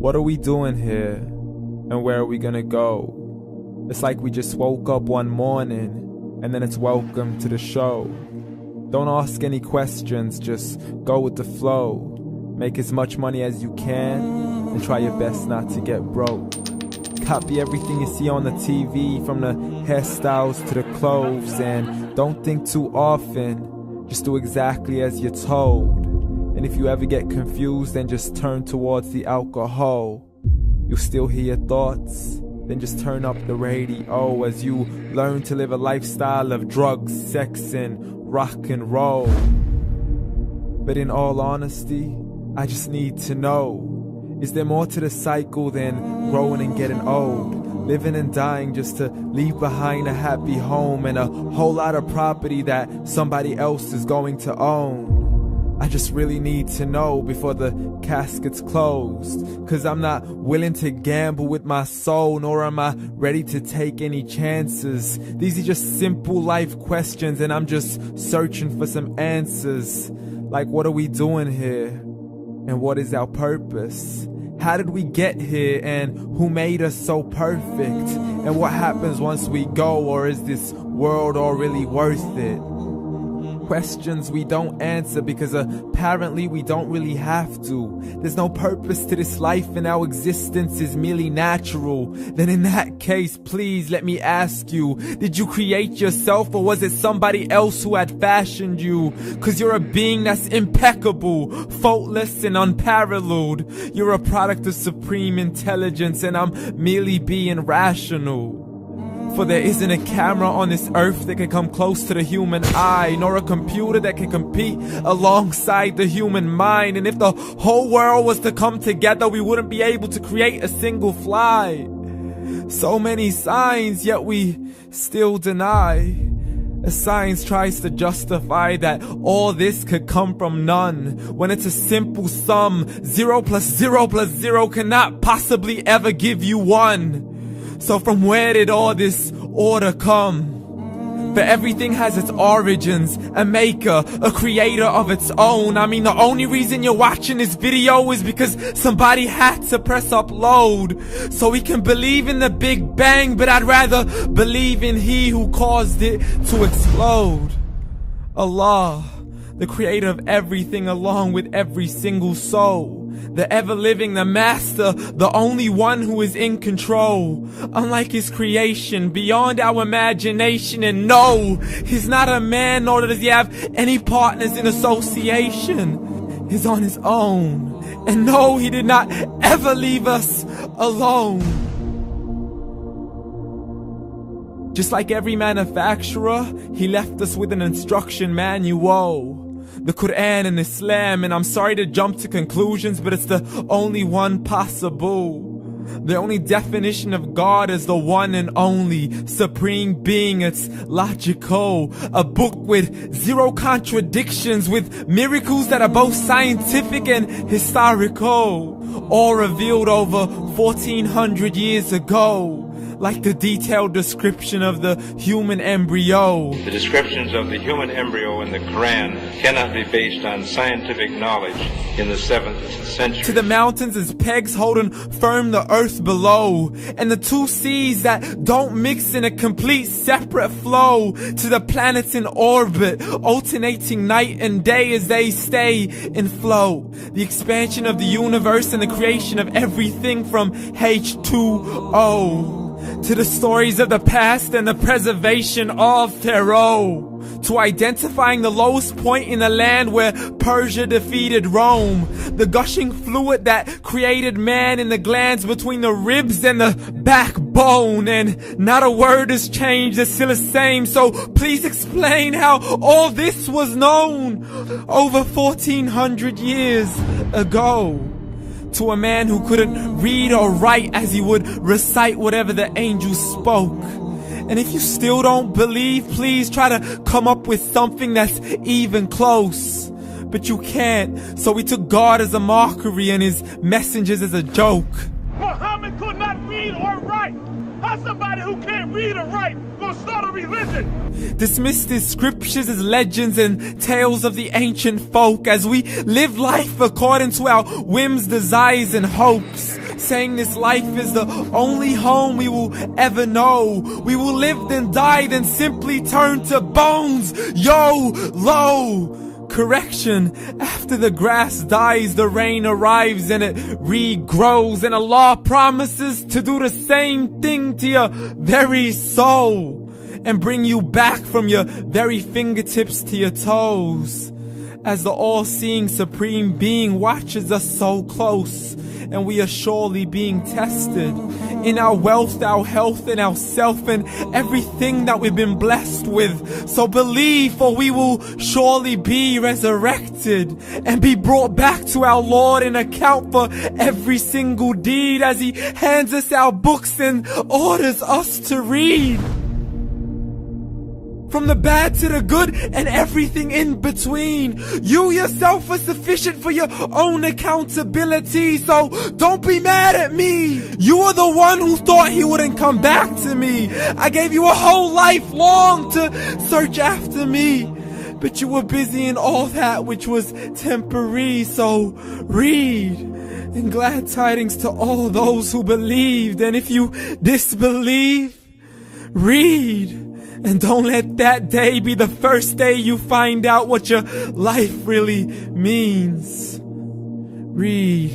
What are we doing here? And where are we gonna go? It's like we just woke up one morning and then it's welcome to the show. Don't ask any questions, just go with the flow. Make as much money as you can and try your best not to get broke. Copy everything you see on the TV, from the hairstyles to the clothes, and don't think too often, just do exactly as you're told. And if you ever get confused, then just turn towards the alcohol. You'll still hear your thoughts, then just turn up the radio as you learn to live a lifestyle of drugs, sex, and rock and roll. But in all honesty, I just need to know, is there more to the cycle than growing and getting old? Living and dying just to leave behind a happy home and a whole lot of property that somebody else is going to own. I just really need to know before the casket's closed, 'cause I'm not willing to gamble with my soul, nor am I ready to take any chances. These are just simple life questions and I'm just searching for some answers. Like, what are we doing here? And what is our purpose? How did we get here, and who made us so perfect? And what happens once we go, or is this world all really worth it? Questions we don't answer because apparently we don't really have to. There's no purpose to this life and our existence is merely natural. Then in that case, please let me ask you, did you create yourself, or was it somebody else who had fashioned you? 'Cause you're a being that's impeccable, faultless and unparalleled. You're a product of supreme intelligence and I'm merely being rational. For there isn't a camera on this earth that can come close to the human eye, nor a computer that can compete alongside the human mind. And if the whole world was to come together, we wouldn't be able to create a single fly. So many signs, yet we still deny. As science tries to justify that all this could come from none, when it's a simple sum. 0 plus 0 plus 0 cannot possibly ever give you 1. So from where did all this order come? For everything has its origins, a maker, a creator of its own. I mean, the only reason you're watching this video is because somebody had to press upload. So we can believe in the Big Bang, but I'd rather believe in He who caused it to explode. Allah, the creator of everything along with every single soul. The ever-living, the master, the only one who is in control. Unlike his creation, beyond our imagination. And no, he's not a man, nor does he have any partners in association. He's on his own. And no, he did not ever leave us alone. Just like every manufacturer, he left us with an instruction manual. The Qur'an and Islam, and I'm sorry to jump to conclusions, but it's the only one possible. The only definition of God is the one and only supreme being. It's logical, a book with 0 contradictions, with miracles that are both scientific and historical, all revealed over 1400 years ago. Like the detailed description of the human embryo. The descriptions of the human embryo in the Qur'an cannot be based on scientific knowledge in the 7th century. To the mountains as pegs holding firm the earth below, and the 2 seas that don't mix in a complete separate flow. To the planets in orbit, alternating night and day as they stay in flow. The expansion of the universe and the creation of everything from H2O. To the stories of the past and the preservation of Pharaoh. To identifying the lowest point in the land where Persia defeated Rome. The gushing fluid that created man in the glands between the ribs and the backbone. And not a word has changed, it's still the same. So please explain how all this was known over 1400 years ago. To a man who couldn't read or write as he would recite whatever the angels spoke. And if you still don't believe, please try to come up with something that's even close. But you can't, so we took God as a mockery and his messengers as a joke. Muhammad could not read or write. How's somebody who can't read or write gonna start a religion? Dismissed his scriptures as legends and tales of the ancient folk as we live life according to our whims, desires, and hopes. saying this life is the only home we will ever know. We will live then die, then simply turn to bones. YOLO! Correction, after the grass dies, the rain arrives and it regrows, and Allah promises to do the same thing to your very soul and bring you back from your very fingertips to your toes, as the all-seeing supreme being watches us so close, and we are surely being tested in our wealth, our health, and our self, and everything that we've been blessed with. So believe, for we will surely be resurrected and be brought back to our Lord and account for every single deed, as He hands us our books and orders us to read. From the bad to the good and everything in between. You yourself are sufficient for your own accountability, so don't be mad at me. You are the one who thought He wouldn't come back to me. I gave you a whole life long to search after me, but you were busy in all that which was temporary. So read, and glad tidings to all those who believed. And if you disbelieve, read. And don't let that day be the first day you find out what your life really means. Read.